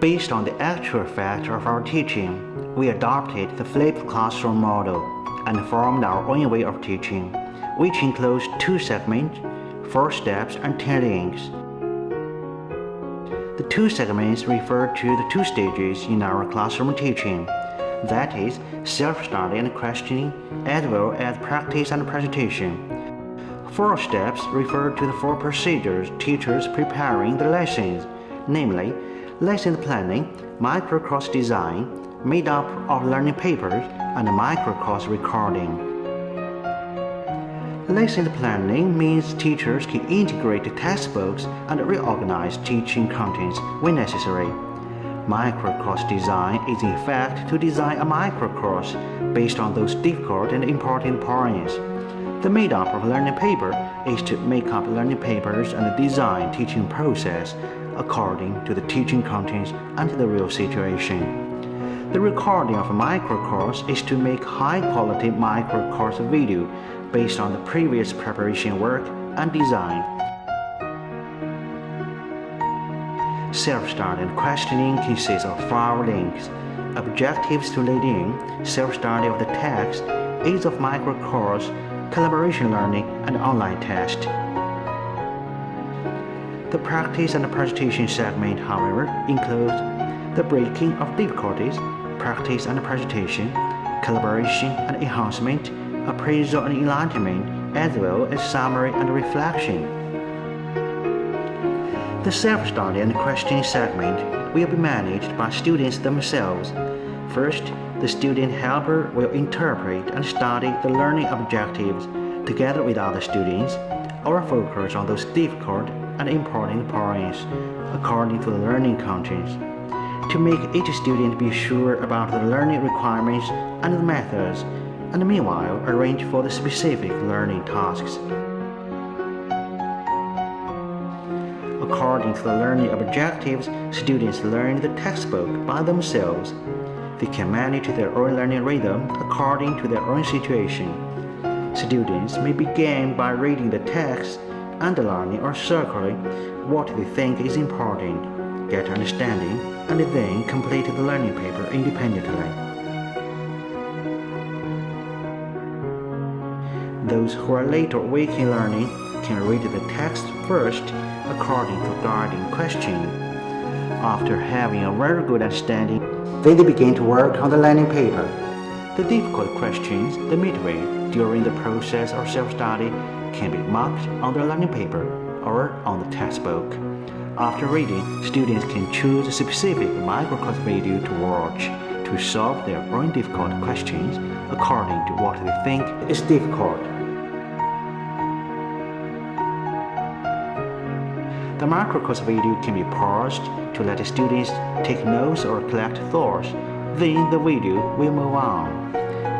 Based on the actual fact of our teaching, we adopted the flipped classroom model and formed our own way of teaching, which includes 2 segments, 4 steps, and 10 links. The 2 segments refer to the 2 stages in our classroom teaching, that is, self-study and questioning, as well as practice and presentation. 4 steps refer to the 4 procedures teachers preparing the lessons, namely, lesson planning, micro-course design, made up of learning papers, and micro-course recording. Lesson planning means teachers can integrate the textbooks and reorganize teaching contents when necessary. Micro-course design is in fact to design a micro-course based on those difficult and important points. The made-up of learning paper is to make up learning papers and design teaching process according to the teaching contents and the real situation. The recording of a micro-course is to make high-quality micro-course video based on the previous preparation work and design. Self-study and questioning consists of 5 links: objectives to lead in, self-study of the text, aids of micro-course, collaboration learning, and online test. The practice and presentation segment, however, includes the breaking of difficulties, practice and presentation, collaboration and enhancement, appraisal and enlightenment, as well as summary and reflection. The self-study and questioning segment will be managed by students themselves. First, the student helper will interpret and study the learning objectives together with other students, or focus on those difficult and important points according to the learning contents, to make each student be sure about the learning requirements and the methods, and meanwhile arrange for the specific learning tasks. According to the learning objectives, students learn the textbook by themselves. They can manage their own learning rhythm according to their own situation. Students may begin by reading the text, underlining or circling what they think is important, get understanding, and then complete the learning paper independently. Those who are late or weak in learning can read the text first according to guiding question. After having a very good understanding, then they begin to work on the learning paper. The difficult questions they meet with during the process of self-study can be marked on the learning paper or on the textbook. After reading, students can choose a specific micro-course video to watch to solve their own difficult questions according to what they think is difficult. The micro-course video can be paused to let the students take notes or collect thoughts. Then the video will move on.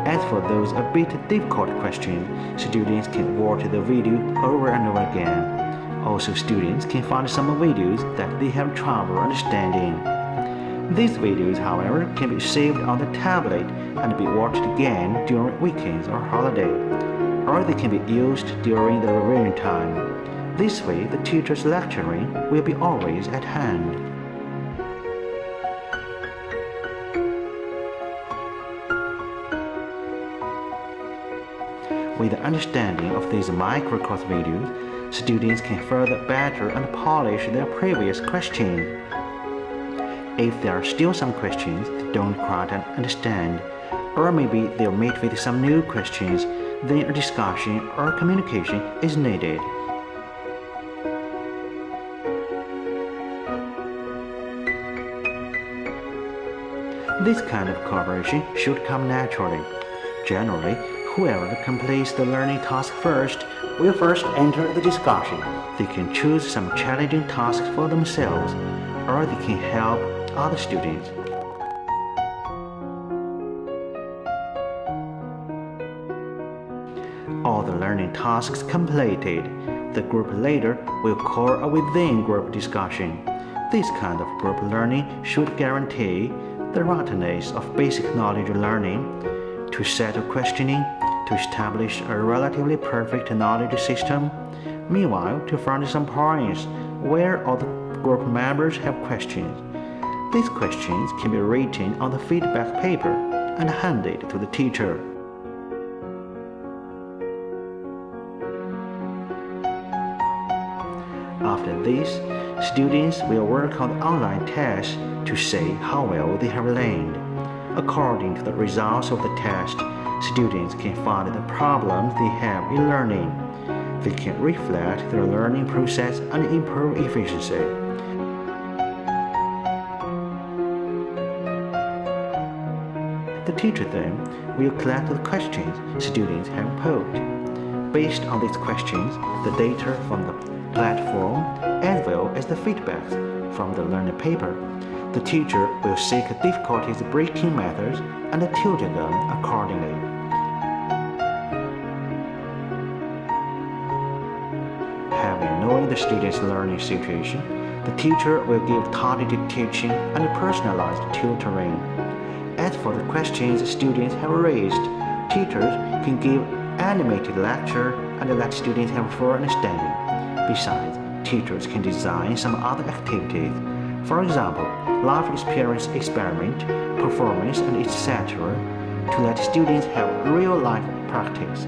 As for those a bit difficult questions, students can watch the video over and over again. Also, students can find some videos that they have trouble understanding. These videos, however, can be saved on the tablet and be watched again during weekends or holiday, or they can be used during the revision time. This way, the teacher's lecturing will be always at hand. With the understanding of these micro-course videos, students can further better and polish their previous questions. If there are still some questions they don't quite understand, or maybe they'll meet with some new questions, then a discussion or communication is needed. This kind of cooperation should come naturally. Generally, whoever completes the learning task first will first enter the discussion. They can choose some challenging tasks for themselves, or they can help other students. All the learning tasks completed, the group leader will call a within-group discussion. This kind of group learning should guarantee the rightness of basic knowledge learning, to settle questioning, to establish a relatively perfect knowledge system, meanwhile to find some points where all the group members have questions. These questions can be written on the feedback paper and handed to the teacher. After this, students will work on the online test to see how well they have learned. According to the results of the test, students can find the problems they have in learning. They can reflect their learning process and improve efficiency. The teacher then will collect the questions students have put. Based on these questions, the data from the platform as well as the feedbacks from the learning paper, the teacher will seek difficulties breaking methods and tutor them accordingly. Having known the student's learning situation, the teacher will give targeted teaching and personalized tutoring. As for the questions students have raised, teachers can give animated lecture and let students have full understanding. Besides, teachers can design some other activities, for example, life experience experiment, performance, and etc., to let students have real-life practice.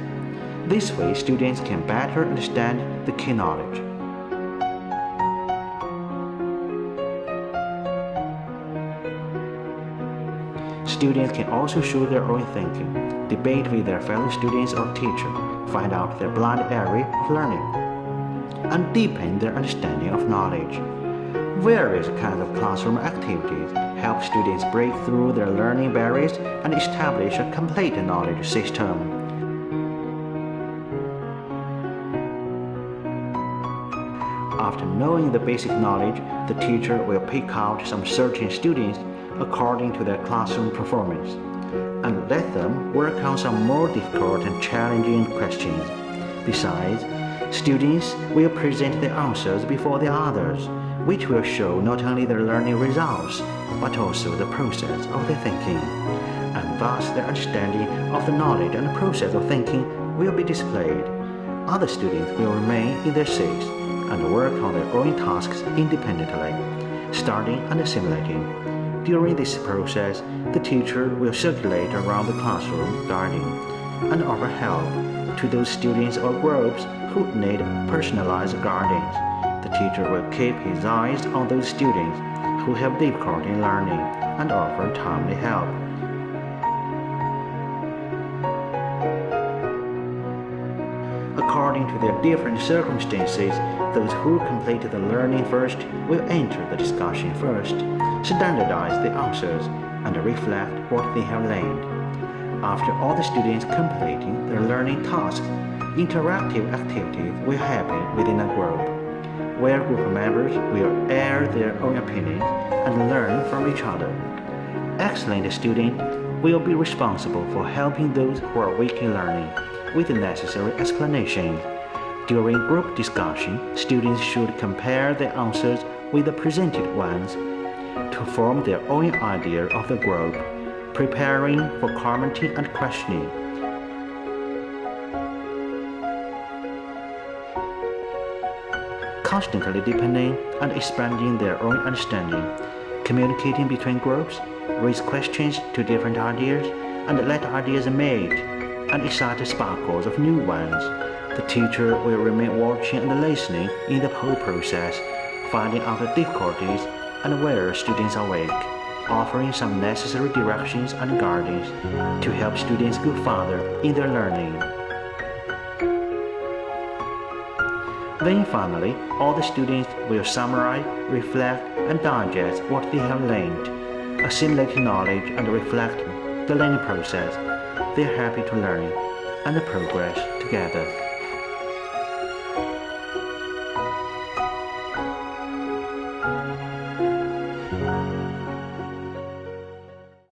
This way, students can better understand the key knowledge. Students can also show their own thinking, debate with their fellow students or teacher, find out their blind area of learning, and deepen their understanding of knowledge. Various kinds of classroom activities help students break through their learning barriers and establish a complete knowledge system. After knowing the basic knowledge, the teacher will pick out some certain students according to their classroom performance, and let them work on some more difficult and challenging questions. Besides, students will present the answers before the others, which will show not only their learning results, but also the process of their thinking, and thus their understanding of the knowledge and the process of thinking will be displayed. Other students will remain in their seats and work on their own tasks independently, studying and assimilating. During this process, the teacher will circulate around the classroom, guiding and offer help to those students or groups who need personalized guidance. The teacher will keep his eyes on those students who have difficulty in learning and offer timely help. According to their different circumstances, those who completed the learning first will enter the discussion first, standardize the answers, and reflect what they have learned. After all the students completing their learning tasks, interactive activities will happen within a group, where group members will air their own opinions and learn from each other. Excellent students will be responsible for helping those who are weak in learning with the necessary explanations. During group discussion, students should compare the answers with the presented ones to form their own idea of the group, preparing for commenting and questioning. Constantly deepening and expanding their own understanding, communicating between groups, raise questions to different ideas, and let ideas meet and excite sparkles of new ones. The teacher will remain watching and listening in the whole process, finding out the difficulties and where students are weak, offering some necessary directions and guidance to help students go further in their learning. Then finally, all the students will summarize, reflect, and digest what they have learned, assimilate knowledge and reflect the learning process. They are happy to learn and progress together.